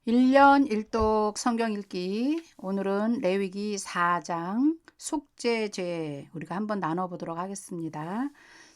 1년 1독 성경 읽기. 오늘은 레위기 4장 속죄죄 우리가 한번 나눠보도록 하겠습니다.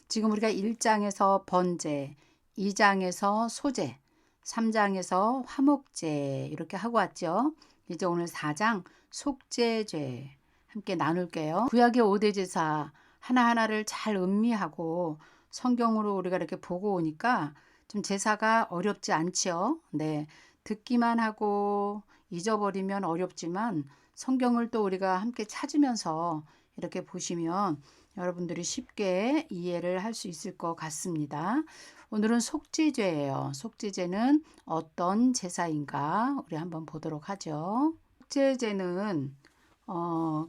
지금 우리가 1장에서 번제, 2장에서 소제, 3장에서 화목제 이렇게 하고 왔죠. 이제 오늘 4장 속죄죄 함께 나눌게요. 구약의 5대 제사 하나하나를 잘 음미하고 성경으로 우리가 이렇게 보고 오니까 좀 제사가 어렵지 않지요. 네. 듣기만 하고 잊어버리면 어렵지만 성경을 또 우리가 함께 찾으면서 이렇게 보시면 여러분들이 쉽게 이해를 할 수 있을 것 같습니다. 오늘은 속죄죄예요. 속죄죄는 어떤 제사인가 우리 한번 보도록 하죠. 속죄죄는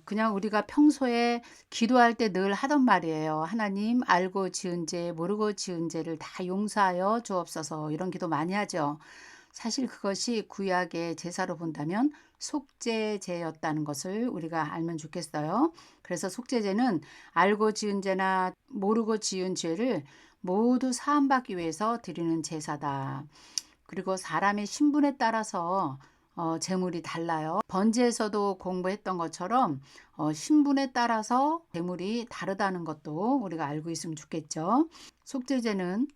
그냥 우리가 평소에 기도할 때 늘 하던 말이에요. 하나님, 알고 지은 죄, 모르고 지은 죄를 다 용서하여 주옵소서. 이런 기도 많이 하죠. 사실 그것이 구약의 제사로 본다면 속죄제였다는 것을 우리가 알면 좋겠어요. 그래서 속죄제는 알고 지은 죄나 모르고 지은 죄를 모두 사함받기 위해서 드리는 제사다. 그리고 사람의 신분에 따라서 제물이 달라요. 번제에서도 공부했던 것처럼 신분에 따라서 제물이 다르다는 것도 우리가 알고 있으면 좋겠죠. 속죄제는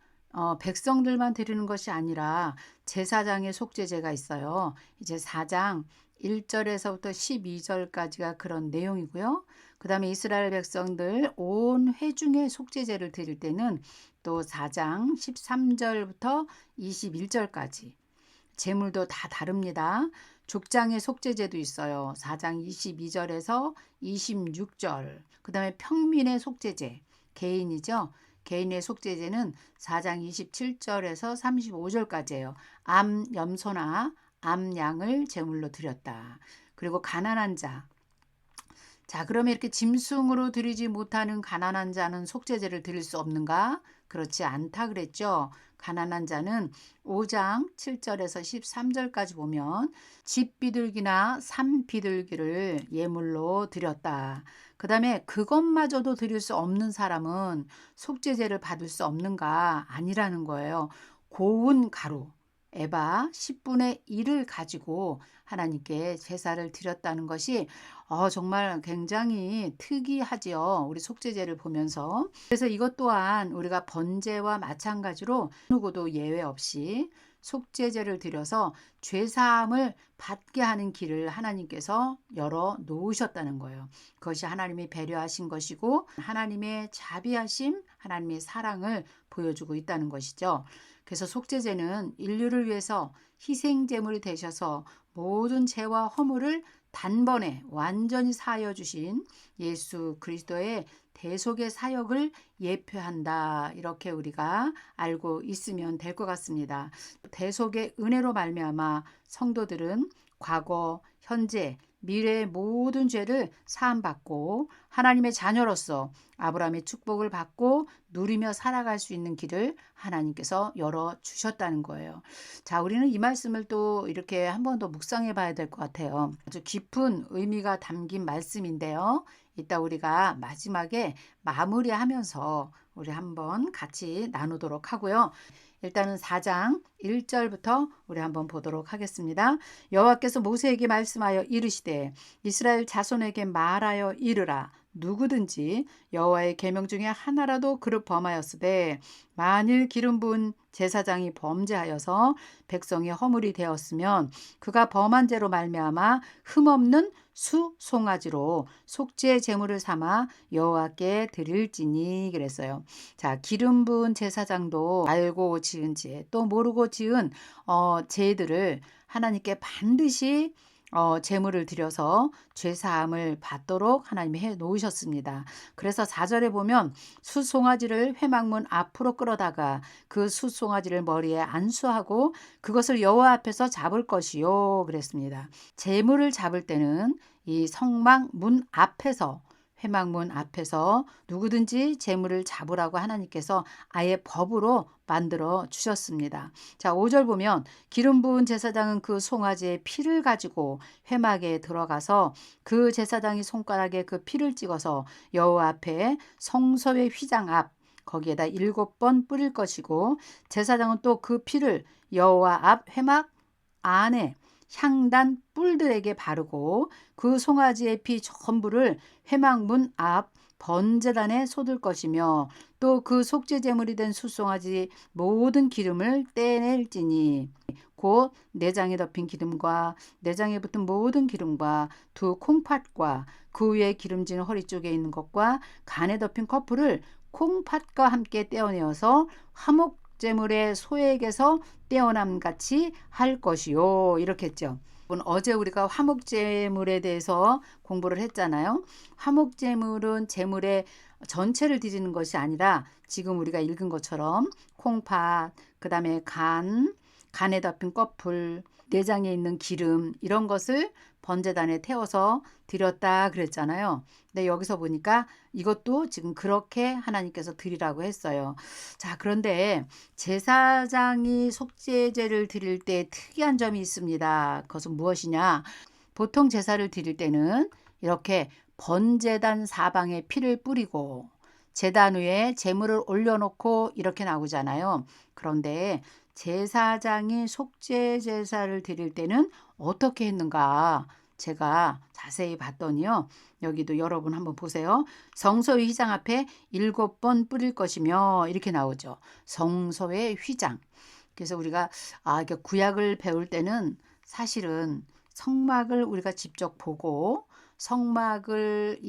백성들만 드리는 것이 아니라 제사장의 속죄제가 있어요. 이제 4장 1절에서부터 12절까지가 그런 내용이고요. 그 다음에 이스라엘 백성들 온 회중의 속죄제를 드릴 때는 또 4장 13절부터 21절까지 제물도 다 다릅니다. 족장의 속죄제도 있어요. 4장 22절에서 26절. 그 다음에 평민의 속죄제, 개인이죠. 개인의 속죄제는 4장 27절에서 35절까지예요. 암 염소나 암 양을 제물로 드렸다. 그리고 가난한 자. 자, 그러면 이렇게 짐승으로 드리지 못하는 가난한 자는 속죄제를 드릴 수 없는가? 그렇지 않다 그랬죠. 가난한 자는 5장 7절에서 13절까지 보면 집 비둘기나 산 비둘기를 예물로 드렸다. 그 다음에 그것마저도 드릴 수 없는 사람은 속죄제를 받을 수 없는가? 아니라는 거예요. 고운 가루. 에바 10분의 1을 가지고 하나님께 제사를 드렸다는 것이 정말 굉장히 특이하지요. 우리 속죄제를 보면서. 그래서 이것 또한 우리가 번제와 마찬가지로 누구도 예외 없이 속죄제를 드려서 죄사함을 받게 하는 길을 하나님께서 열어 놓으셨다는 거예요. 그것이 하나님이 배려하신 것이고 하나님의 자비하심, 하나님의 사랑을 보여주고 있다는 것이죠. 그래서 속죄제는 인류를 위해서 희생제물이 되셔서 모든 죄와 허물을 단번에 완전히 사하여 주신 예수 그리스도의 대속의 사역을 예표한다. 이렇게 우리가 알고 있으면 될 것 같습니다. 대속의 은혜로 말미암아 성도들은 과거, 현재, 미래의 모든 죄를 사함받고 하나님의 자녀로서 아브라함의 축복을 받고 누리며 살아갈 수 있는 길을 하나님께서 열어주셨다는 거예요. 자, 우리는 이 말씀을 또 이렇게 한 번 더 묵상해 봐야 될 것 같아요. 아주 깊은 의미가 담긴 말씀인데요. 이따 우리가 마지막에 마무리하면서 우리 한번 같이 나누도록 하고요. 일단은 4장 1절부터 우리 한번 보도록 하겠습니다. 여호와께서 모세에게 말씀하여 이르시되 이스라엘 자손에게 말하여 이르라. 누구든지 여호와의 계명 중에 하나라도 그릇 범하였으되 만일 기름 부은 제사장이 범죄하여서 백성이 허물이 되었으면 그가 범한 죄로 말미암아 흠없는 수 송아지로 속죄 제물을 삼아 여호와께 드릴지니 그랬어요. 자, 기름 부은 제사장도 알고 지은 죄, 또 모르고 지은 죄들을 하나님께 반드시 제물을 드려서 죄사함을 받도록 하나님이 해 놓으셨습니다. 그래서 4절에 보면 숫송아지를 회막문 앞으로 끌어다가 그 숫송아지를 머리에 안수하고 그것을 여호와 앞에서 잡을 것이요 그랬습니다. 제물을 잡을 때는 이 성막 문 앞에서 회막문 앞에서 누구든지 제물을 잡으라고 하나님께서 아예 법으로 만들어 주셨습니다. 자, 5절 보면 기름 부은 제사장은 그 송아지의 피를 가지고 회막에 들어가서 그 제사장이 손가락에 그 피를 찍어서 여호와 앞에 성소의 휘장 앞 거기에다 7번 뿌릴 것이고 제사장은 또 그 피를 여호와 앞 회막 안에 향단 뿔들에게 바르고 그 송아지의 피 전부를 회막문 앞 번제단에 쏟을 것이며 또 그 속죄 제물이 된 숫송아지 모든 기름을 떼낼지니 곧 내장에 덮인 기름과 내장에 붙은 모든 기름과 두 콩팥과 그 위에 기름진 허리 쪽에 있는 것과 간에 덮인 커플을 콩팥과 함께 떼어내어서 화목제물의 소액에서 떼어남 같이 할 것이요. 이렇게 했죠. 어제 우리가 화목제물에 대해서 공부를 했잖아요. 화목제물은 제물의 전체를 드리는 것이 아니라 지금 우리가 읽은 것처럼 콩팥, 그 다음에 간에 덮인 꺼풀, 내장에 있는 기름 이런 것을 번제단에 태워서 드렸다 그랬잖아요. 근데 여기서 보니까 이것도 지금 그렇게 하나님께서 드리라고 했어요. 자, 그런데 제사장이 속죄제를 드릴 때 특이한 점이 있습니다. 그것은 무엇이냐? 보통 제사를 드릴 때는 이렇게 번제단 사방에 피를 뿌리고 제단 위에 제물을 올려놓고 이렇게 나오잖아요. 그런데 제사장이 속죄 제사를 드릴 때는 어떻게 했는가? 제가 자세히 봤더니요. 여기도 여러분 한번 보세요. 성소의 휘장 앞에 7번 뿌릴 것이며 이렇게 나오죠. 성소의 휘장. 그래서 우리가 이게 구약을 배울 때는 사실은 성막을 우리가 직접 보고 성막을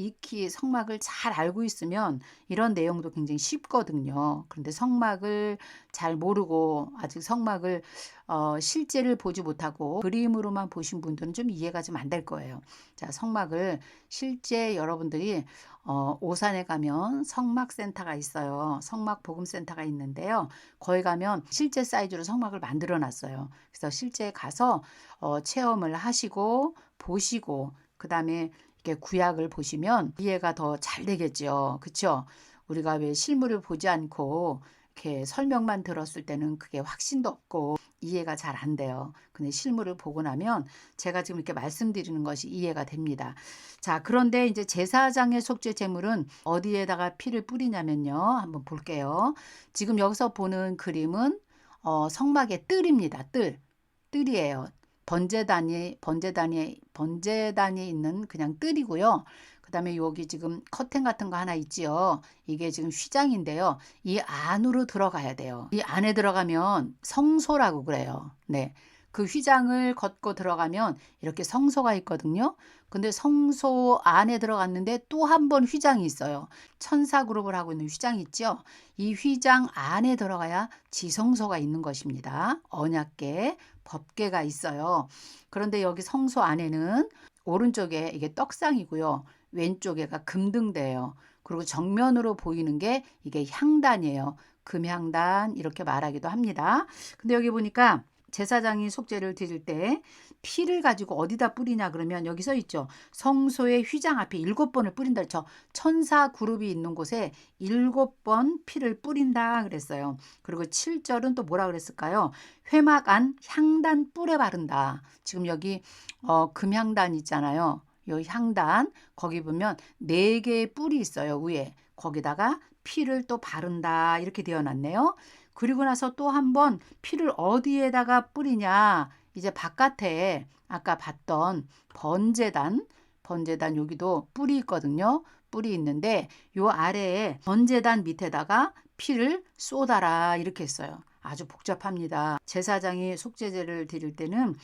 성막을 잘 알고 있으면 이런 내용도 굉장히 쉽거든요. 그런데 성막을 잘 모르고 아직 성막을 실제를 보지 못하고 그림으로만 보신 분들은 좀 이해가 좀 안 될 거예요. 자, 성막을 실제 여러분들이 오산에 가면 성막센터가 있어요. 성막복음센터가 있는데요. 거기 가면 실제 사이즈로 성막을 만들어 놨어요. 그래서 실제 가서 체험을 하시고 보시고 그 다음에 이렇게 구약을 보시면 이해가 더 잘 되겠죠. 그렇죠? 우리가 왜 실물을 보지 않고 이렇게 설명만 들었을 때는 그게 확신도 없고 이해가 잘 안 돼요. 근데 실물을 보고 나면 제가 지금 이렇게 말씀드리는 것이 이해가 됩니다. 자, 그런데 이제 제사장의 속죄 제물은 어디에다가 피를 뿌리냐면요. 한번 볼게요. 지금 여기서 보는 그림은 성막의 뜰입니다. 뜰이에요. 번제단이 있는 그냥 뜰이고요. 그 다음에 여기 지금 커튼 같은 거 하나 있지요. 이게 지금 휘장인데요. 이 안으로 들어가야 돼요. 이 안에 들어가면 성소라고 그래요. 네. 그 휘장을 걷고 들어가면 이렇게 성소가 있거든요. 근데 성소 안에 들어갔는데 또 한 번 휘장이 있어요. 천사 그룹을 하고 있는 휘장이 있죠. 이 휘장 안에 들어가야 지성소가 있는 것입니다. 언약궤, 법궤가 있어요. 그런데 여기 성소 안에는 오른쪽에 이게 떡상이고요. 왼쪽에가 금등대예요. 그리고 정면으로 보이는 게 이게 향단이에요. 금향단 이렇게 말하기도 합니다. 근데 여기 보니까 제사장이 속죄를 드릴 때 피를 가지고 어디다 뿌리냐 그러면 여기 써 있죠. 성소의 휘장 앞에 7번을 뿌린다. 그렇죠? 천사 그룹이 있는 곳에 7번 피를 뿌린다 그랬어요. 그리고 7절은 또 뭐라 그랬을까요? 회막 안 향단 뿔에 바른다. 지금 여기 금향단 있잖아요. 요 향단 거기 보면 4개의 뿔이 있어요. 위에. 거기다가 피를 또 바른다. 이렇게 되어 놨네요. 그리고 나서 또 한 번 피를 어디에다가 뿌리냐. 이제 바깥에 아까 봤던 번제단 여기도 뿔이 있거든요. 뿔이 있는데 요 아래에 번제단 밑에다가 피를 쏟아라 이렇게 했어요. 아주 복잡합니다. 제사장이 속죄제를 드릴 때는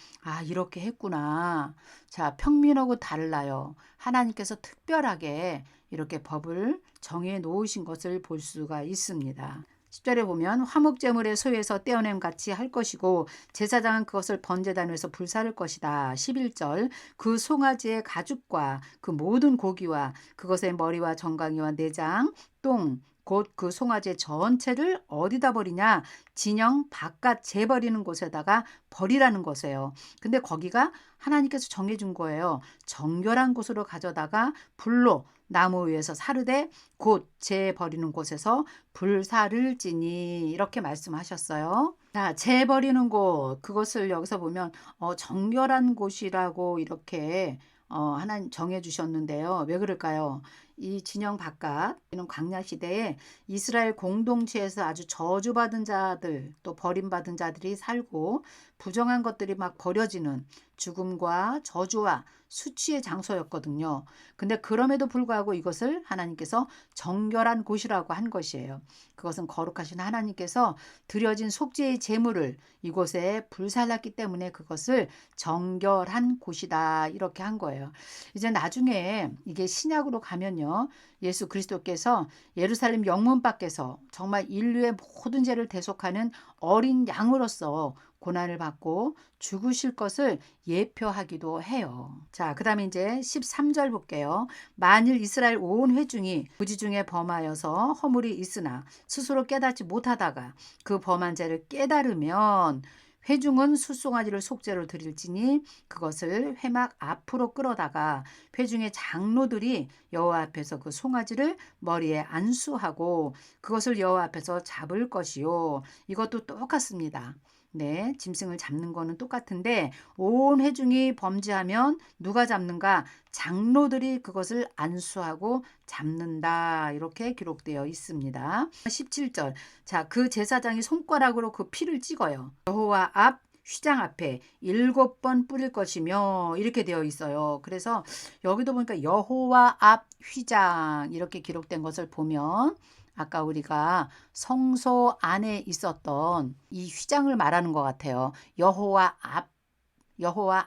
이렇게 했구나. 자, 평민하고 달라요. 하나님께서 특별하게 이렇게 법을 정해 놓으신 것을 볼 수가 있습니다. 10절에 보면 화목제물의 소에서 떼어냄 같이 할 것이고 제사장은 그것을 번제단에서 불사를 것이다. 11절 그 송아지의 가죽과 그 모든 고기와 그것의 머리와 정강이와 내장, 똥, 곧 그 송아지 전체를 어디다 버리냐? 진영 바깥 재버리는 곳에다가 버리라는 것이에요. 근데 거기가 하나님께서 정해준 거예요. 정결한 곳으로 가져다가 불로 나무 위에서 사르되 곧 재버리는 곳에서 불사를 지니 이렇게 말씀하셨어요. 자, 재버리는 곳 그것을 여기서 보면 정결한 곳이라고 이렇게 하나님 정해 주셨는데요. 왜 그럴까요? 이 진영 바깥에는 광야 시대에 이스라엘 공동체에서 아주 저주받은 자들 또 버림받은 자들이 살고 부정한 것들이 막 버려지는 죽음과 저주와 수치의 장소였거든요. 근데 그럼에도 불구하고 이것을 하나님께서 정결한 곳이라고 한 것이에요. 그것은 거룩하신 하나님께서 드려진 속죄의 제물을 이곳에 불살랐기 때문에 그것을 정결한 곳이다 이렇게 한 거예요. 이제 나중에 이게 신약으로 가면요. 예수 그리스도께서 예루살렘 영문 밖에서 정말 인류의 모든 죄를 대속하는 어린 양으로서 고난을 받고 죽으실 것을 예표하기도 해요. 자, 그 다음에 이제 13절 볼게요. 만일 이스라엘 온 회중이 무지 중에 범하여서 허물이 있으나 스스로 깨닫지 못하다가 그 범한 죄를 깨달으면 회중은 숫송아지를 속죄로 드릴지니 그것을 회막 앞으로 끌어다가 회중의 장로들이 여호와 앞에서 그 송아지를 머리에 안수하고 그것을 여호와 앞에서 잡을 것이요. 이것도 똑같습니다. 네, 짐승을 잡는 거는 똑같은데 온 회중이 범죄하면 누가 잡는가? 장로들이 그것을 안수하고 잡는다. 이렇게 기록되어 있습니다. 17절. 자, 그 제사장이 손가락으로 그 피를 찍어요. 여호와 앞 휘장 앞에 7번 뿌릴 것이며 이렇게 되어 있어요. 그래서 여기도 보니까 여호와 앞 휘장 이렇게 기록된 것을 보면 아까 우리가 성소 안에 있었던 이 휘장을 말하는 것 같아요. 여호와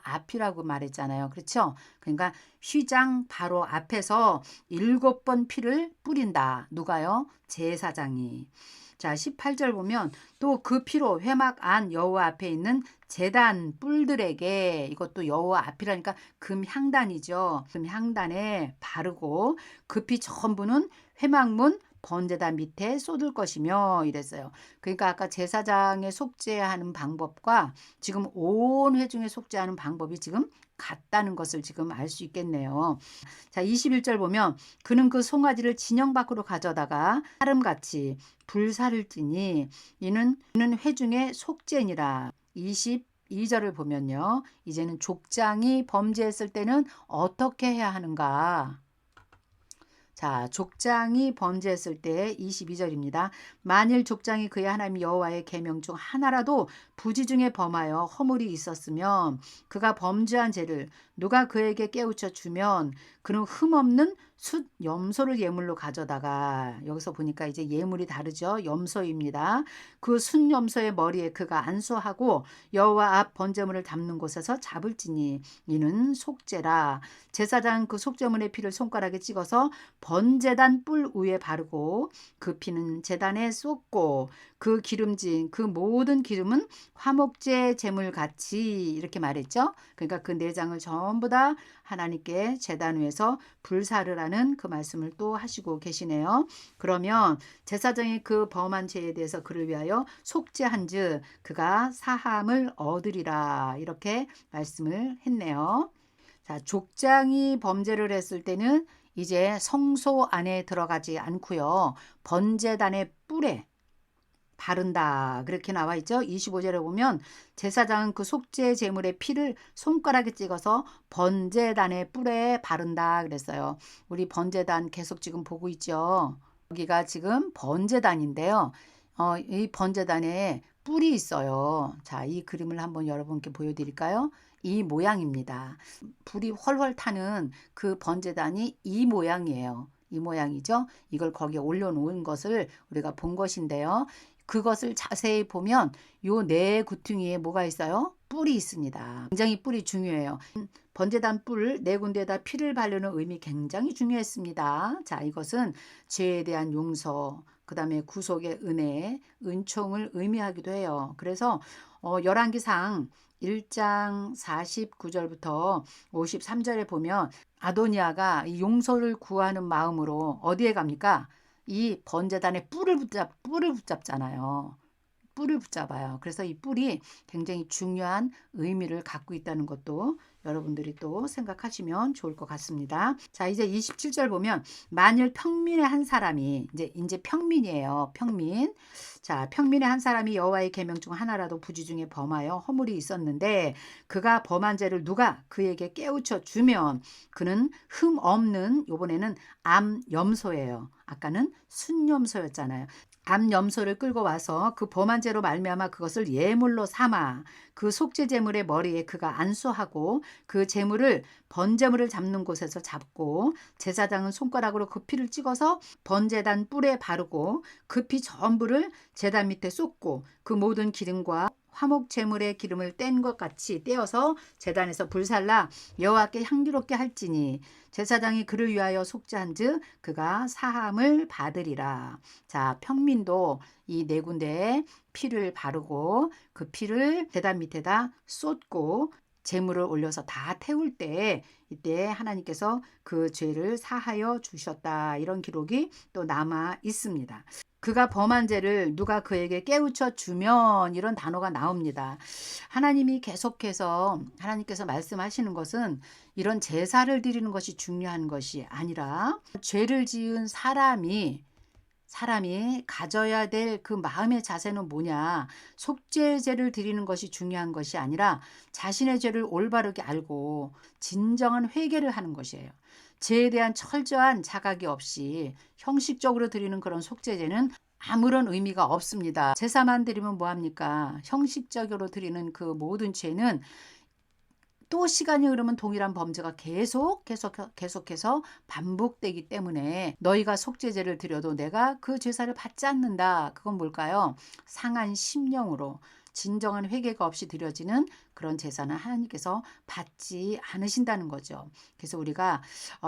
앞이라고 말했잖아요. 그렇죠? 그러니까 휘장 바로 앞에서 7번 피를 뿌린다. 누가요? 제사장이. 자, 18절 보면 또 그 피로 회막 안 여호와 앞에 있는 제단 뿔들에게 이것도 여호와 앞이라니까 금향단이죠. 금향단에 바르고 그 피 전부는 회막문 번제단 밑에 쏟을 것이며 이랬어요. 그러니까 아까 제사장의 속죄하는 방법과 지금 온 회중의 속죄하는 방법이 지금 같다는 것을 지금 알 수 있겠네요. 자, 21절 보면 그는 그 송아지를 진영 밖으로 가져다가 사름같이 불사를 찌니 이는 회중의 속죄니라. 22절을 보면요. 이제는 족장이 범죄했을 때는 어떻게 해야 하는가? 자, 족장이 범죄했을 때 22절입니다. 만일 족장이 그의 하나님 여호와의 계명 중 하나라도 부지 중에 범하여 허물이 있었으면 그가 범죄한 죄를 누가 그에게 깨우쳐 주면 그는 흠없는 숫 염소를 예물로 가져다가 여기서 보니까 이제 예물이 다르죠. 염소입니다. 그 숫 염소의 머리에 그가 안수하고 여호와 앞 번제물을 담는 곳에서 잡을지니 이는 속죄라. 제사장 그 속죄물의 피를 손가락에 찍어서 번제단 뿔 위에 바르고 그 피는 제단에 쏟고 그 기름진 그 모든 기름은 화목제 제물 같이 이렇게 말했죠. 그러니까 그 내장을 전부 다 하나님께 제단 위에서 불사르라는 그 말씀을 또 하시고 계시네요. 그러면 제사장이 그 범한 죄에 대해서 그를 위하여 속죄한즉 그가 사함을 얻으리라 이렇게 말씀을 했네요. 자, 족장이 범죄를 했을 때는 이제 성소 안에 들어가지 않고요. 번제단의 뿔에 바른다. 그렇게 나와 있죠. 25절에 보면 제사장은 그 속죄 제물의 피를 손가락에 찍어서 번제단의 뿔에 바른다 그랬어요. 우리 번제단 계속 지금 보고 있죠. 여기가 지금 번제단인데요. 이 번제단에 뿔이 있어요. 자, 이 그림을 한번 여러분께 보여드릴까요? 이 모양입니다. 불이 훨훨 타는 그 번제단이 이 모양이에요. 이 모양이죠. 이걸 거기에 올려놓은 것을 우리가 본 것인데요. 그것을 자세히 보면 요 네 구퉁이에 뭐가 있어요? 뿔이 있습니다. 굉장히 뿔이 중요해요. 번제단 뿔 네 군데에다 피를 바르는 의미 굉장히 중요했습니다. 자, 이것은 죄에 대한 용서, 그 다음에 구속의 은혜, 은총을 의미하기도 해요. 그래서 열왕기상 1장 49절부터 53절에 보면 아도니아가 이 용서를 구하는 마음으로 어디에 갑니까? 이 번제단의 뿔을 붙잡잖아요. 뿔을 붙잡아요. 그래서 이 뿔이 굉장히 중요한 의미를 갖고 있다는 것도 여러분들이 또 생각하시면 좋을 것 같습니다. 자, 이제 27절 보면 만일 평민의 한 사람이 이제 평민이에요. 평민. 자, 평민의 한 사람이 여호와의 계명 중 하나라도 부지 중에 범하여 허물이 있었는데 그가 범한 죄를 누가 그에게 깨우쳐 주면 그는 흠 없는, 요번에는 암염소예요. 아까는 순염소였잖아요. 암염소를 끌고 와서 그 범한 죄로 말미암아 그것을 예물로 삼아 그 속죄 제물의 머리에 그가 안수하고 그 제물을 번제물을 잡는 곳에서 잡고 제사장은 손가락으로 그 피를 찍어서 번제단 뿔에 바르고 그 피 전부를 제단 밑에 쏟고 그 모든 기름과 화목 제물의 기름을 뗀 것 같이 떼어서 제단에서 불살라 여호와께 향기롭게 할지니 제사장이 그를 위하여 속죄한즉 그가 사함을 받으리라. 자, 평민도 이 네 군데에 피를 바르고 그 피를 제단 밑에다 쏟고 제물을 올려서 다 태울 때 이때 하나님께서 그 죄를 사하여 주셨다. 이런 기록이 또 남아 있습니다. 그가 범한 죄를 누가 그에게 깨우쳐 주면 이런 단어가 나옵니다. 하나님이 계속해서 하나님께서 말씀하시는 것은 이런 제사를 드리는 것이 중요한 것이 아니라 죄를 지은 사람이 가져야 될 그 마음의 자세는 뭐냐. 속죄제를 드리는 것이 중요한 것이 아니라 자신의 죄를 올바르게 알고 진정한 회개를 하는 것이에요. 죄에 대한 철저한 자각이 없이 형식적으로 드리는 그런 속죄제는 아무런 의미가 없습니다. 제사만 드리면 뭐합니까? 형식적으로 드리는 그 모든 죄는 또 시간이 흐르면 동일한 범죄가 계속해서 반복되기 때문에 너희가 속죄제를 드려도 내가 그 제사를 받지 않는다. 그건 뭘까요? 상한 심령으로 진정한 회개가 없이 드려지는 그런 제사는 하나님께서 받지 않으신다는 거죠. 그래서 우리가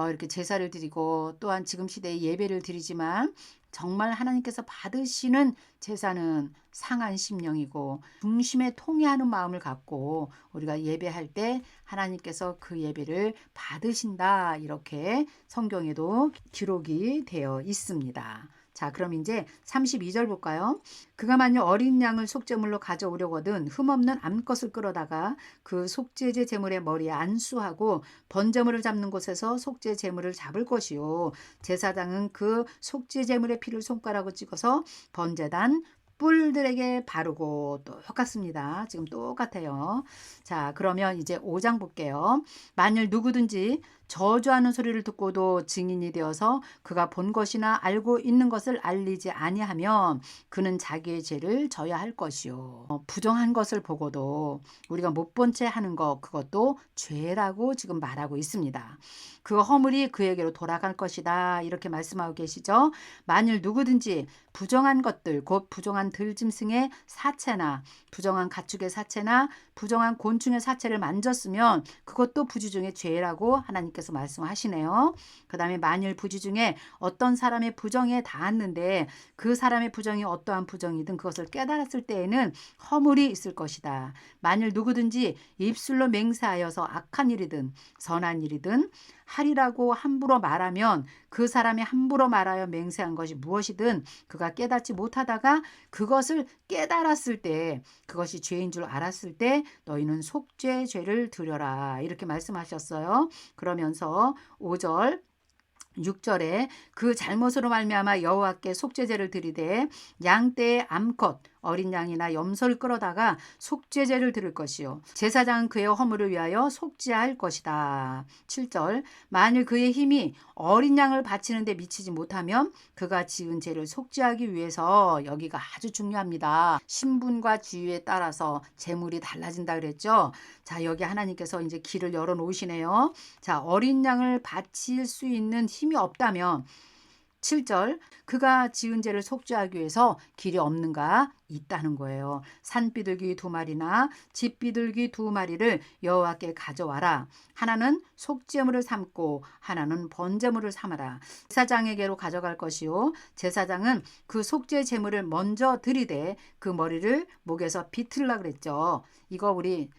이렇게 제사를 드리고 또한 지금 시대에 예배를 드리지만 정말 하나님께서 받으시는 제사는 상한 심령이고 중심에 통회하는 마음을 갖고 우리가 예배할 때 하나님께서 그 예배를 받으신다. 이렇게 성경에도 기록이 되어 있습니다. 자, 그럼 이제 32절 볼까요? 그가 만일 어린 양을 속죄물로 가져오려거든 흠없는 암것을 끌어다가 그 속죄제 제물의 머리에 안수하고 번제물을 잡는 곳에서 속죄 제물을 잡을 것이요 제사장은 그 속죄 제물의 피를 손가락으로 찍어서 번제단 뿔들에게 바르고 똑같습니다. 지금 똑같아요. 자, 그러면 이제 5장 볼게요. 만일 누구든지 저주하는 소리를 듣고도 증인이 되어서 그가 본 것이나 알고 있는 것을 알리지 아니하면 그는 자기의 죄를 져야 할 것이요. 부정한 것을 보고도 우리가 못 본 채 하는 것, 그것도 죄라고 지금 말하고 있습니다. 그 허물이 그에게로 돌아갈 것이다. 이렇게 말씀하고 계시죠. 만일 누구든지 부정한 것들, 곧 부정한 들짐승의 사체나 부정한 가축의 사체나 부정한 곤충의 사체를 만졌으면 그것도 부지 중에 죄라고 하나님께서 말씀하시네요. 그 다음에 만일 부지 중에 어떤 사람의 부정에 닿았는데 그 사람의 부정이 어떠한 부정이든 그것을 깨달았을 때에는 허물이 있을 것이다. 만일 누구든지 입술로 맹세하여서 악한 일이든 선한 일이든 하리라고 함부로 말하면 그 사람이 함부로 말하여 맹세한 것이 무엇이든 그가 깨닫지 못하다가 그것을 깨달았을 때 그것이 죄인 줄 알았을 때 너희는 속죄 죄를 드려라. 이렇게 말씀하셨어요. 그러면서 5절 6절에 그 잘못으로 말미암아 여호와께 속죄제를 드리되 양떼의 암컷 어린 양이나 염소를 끌어다가 속죄제를 드릴 것이요 제사장은 그의 허물을 위하여 속죄할 것이다. 7절 만일 그의 힘이 어린 양을 바치는 데 미치지 못하면 그가 지은 죄를 속죄하기 위해서 여기가 아주 중요합니다. 신분과 지위에 따라서 제물이 달라진다 그랬죠. 자, 여기 하나님께서 이제 길을 열어 놓으시네요. 자, 어린 양을 바칠 수 있는 힘이 없다면 7절 그가 지은 죄를 속죄하기 위해서 길이 없는가? 있다는 거예요. 산비둘기 2마리나 집비둘기 2마리를 여호와께 가져와라. 하나는 속죄물을 삼고 하나는 번제물을 삼아라. 제사장에게로 가져갈 것이요 제사장은 그 속죄 제물을 먼저 들이되 그 머리를 목에서 비틀라 그랬죠. 이거 우리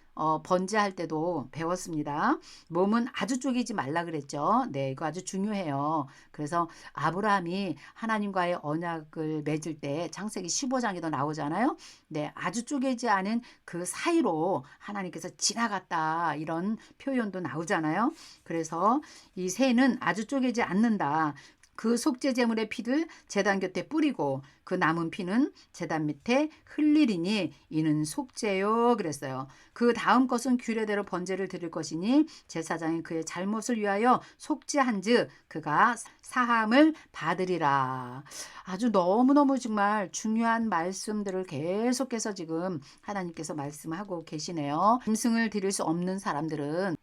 번제할 때도 배웠습니다. 몸은 아주 쪼개지 말라 그랬죠. 네, 이거 아주 중요해요. 그래서 아브라함이 하나님과의 언약을 맺을 때 창세기 15장에도 나오잖아요. 네, 아주 쪼개지 않은 그 사이로 하나님께서 지나갔다 이런 표현도 나오잖아요. 그래서 이 새는 아주 쪼개지 않는다. 그 속죄 제물의 피를 제단 곁에 뿌리고 그 남은 피는 제단 밑에 흘리리니 이는 속죄요 그랬어요. 그 다음 것은 규례대로 번제를 드릴 것이니 제사장이 그의 잘못을 위하여 속죄한즉 그가 사함을 받으리라. 아주 너무너무 정말 중요한 말씀들을 계속해서 지금 하나님께서 말씀하고 계시네요. 짐승을 드릴 수 없는 사람들은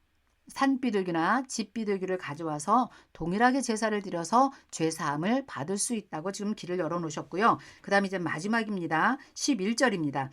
산비둘기나 집비둘기를 가져와서 동일하게 제사를 드려서 죄사함을 받을 수 있다고 지금 길을 열어놓으셨고요. 그 다음에 이제 마지막입니다. 11절입니다.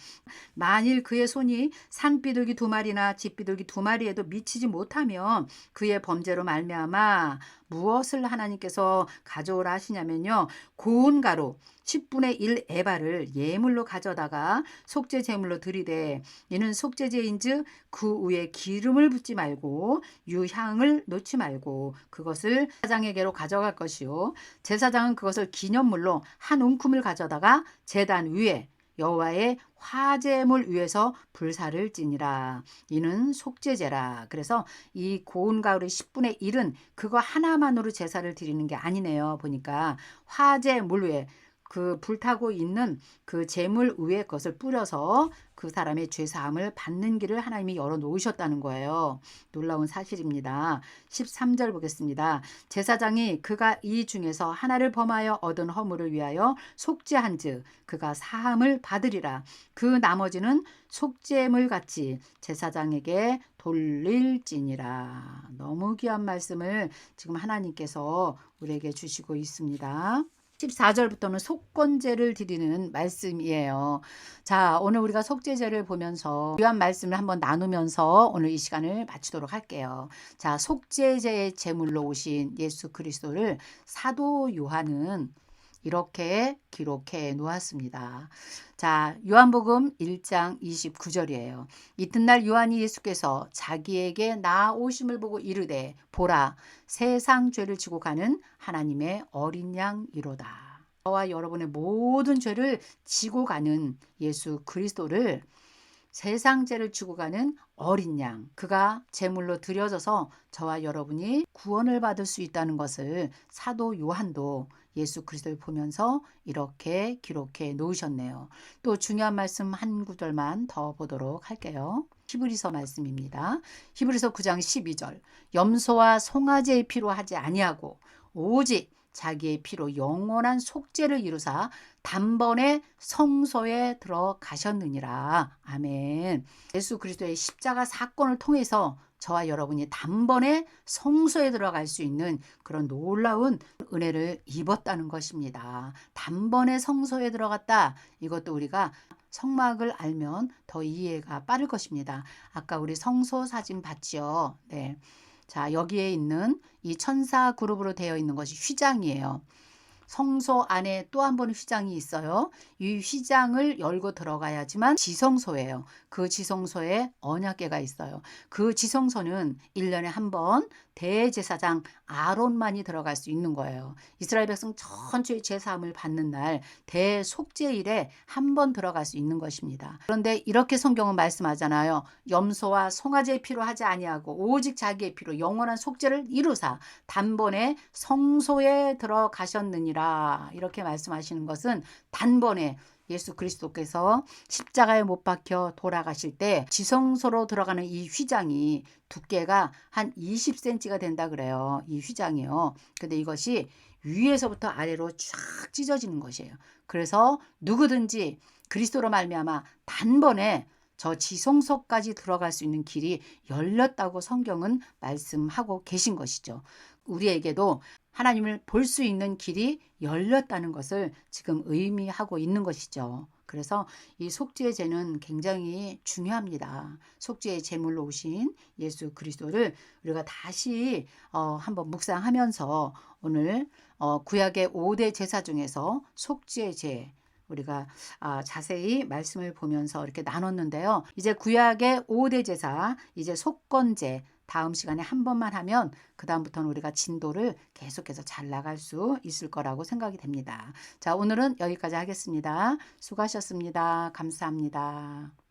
만일 그의 손이 산비둘기 2마리나 집비둘기 2마리에도 미치지 못하면 그의 범죄로 말미암아 무엇을 하나님께서 가져오라 하시냐면요. 고운 가루 10분의 1 에바를 예물로 가져다가 속죄 제물로 드리되 이는 속죄제인즉 그 위에 기름을 붓지 말고 유향을 놓지 말고 그것을 제사장에게로 가져갈 것이요 제사장은 그것을 기념물로 한 움큼을 가져다가 제단 위에 여호와의 화제물 위에서 불사를 지니라. 이는 속죄제라. 그래서 이 고운 가루의 10분의 1은 그거 하나만으로 제사를 드리는 게 아니네요. 보니까 화제물 위에 그 불타고 있는 그 제물 위에 것을 뿌려서 그 사람의 죄사함을 받는 길을 하나님이 열어놓으셨다는 거예요. 놀라운 사실입니다. 13절 보겠습니다. 제사장이 그가 이 중에서 하나를 범하여 얻은 허물을 위하여 속죄한즉 그가 사함을 받으리라. 그 나머지는 속죄물 같이 제사장에게 돌릴지니라. 너무 귀한 말씀을 지금 하나님께서 우리에게 주시고 있습니다. 14절부터는 속건제를 드리는 말씀이에요. 자, 오늘 우리가 속죄제를 보면서 귀한 말씀을 한번 나누면서 오늘 이 시간을 마치도록 할게요. 자, 속죄제의 제물로 오신 예수 그리스도를 사도 요한은 이렇게 기록해 놓았습니다. 자, 요한복음 1장 29절이에요. 이튿날 요한이 예수께서 자기에게 나오심을 보고 이르되 보라 세상 죄를 지고 가는 하나님의 어린 양이로다. 저와 여러분의 모든 죄를 지고 가는 예수 그리스도를 세상 죄를 지고 가는 어린 양, 그가 제물로 드려져서 저와 여러분이 구원을 받을 수 있다는 것을 사도 요한도 예수 그리스도를 보면서 이렇게 기록해 놓으셨네요. 또 중요한 말씀 한 구절만 더 보도록 할게요. 히브리서 말씀입니다. 히브리서 9장 12절. 염소와 송아지의 피로 하지 아니하고 오직 자기의 피로 영원한 속죄를 이루사 단번에 성소에 들어가셨느니라. 아멘. 예수 그리스도의 십자가 사건을 통해서 저와 여러분이 단번에 성소에 들어갈 수 있는 그런 놀라운 은혜를 입었다는 것입니다. 단번에 성소에 들어갔다. 이것도 우리가 성막을 알면 더 이해가 빠를 것입니다. 아까 우리 성소 사진 봤죠? 네. 자, 여기에 있는 이 천사 그룹으로 되어 있는 것이 휘장이에요. 성소 안에 또 한 번 휘장이 있어요. 이 휘장을 열고 들어가야지만 지성소예요. 그 지성소에 언약궤가 있어요. 그 지성소는 1년에 한 번 대제사장 아론만이 들어갈 수 있는 거예요. 이스라엘 백성 전체의 제사함을 받는 날 대속죄일에 한 번 들어갈 수 있는 것입니다. 그런데 이렇게 성경은 말씀하잖아요. 염소와 송아지의 피로 하지 아니하고 오직 자기의 피로 영원한 속죄를 이루사 단번에 성소에 들어가셨느니라. 이렇게 말씀하시는 것은 단번에 예수 그리스도께서 십자가에 못 박혀 돌아가실 때 지성소로 들어가는 이 휘장이 두께가 한 20cm가 된다 그래요. 이 휘장이요. 근데 이것이 위에서부터 아래로 쫙 찢어지는 것이에요. 그래서 누구든지 그리스도로 말미암아 단번에 저 지성소까지 들어갈 수 있는 길이 열렸다고 성경은 말씀하고 계신 것이죠. 우리에게도 하나님을 볼 수 있는 길이 열렸다는 것을 지금 의미하고 있는 것이죠. 그래서 이 속죄의 제는 굉장히 중요합니다. 속죄의 제물로 오신 예수 그리스도를 우리가 다시 한번 묵상하면서 오늘 구약의 5대 제사 중에서 속죄의 제 우리가 자세히 말씀을 보면서 이렇게 나눴는데요. 이제 구약의 5대 제사, 이제 속건제 다음 시간에 한 번만 하면 그다음부터는 우리가 진도를 계속해서 잘 나갈 수 있을 거라고 생각이 됩니다. 자, 오늘은 여기까지 하겠습니다. 수고하셨습니다. 감사합니다.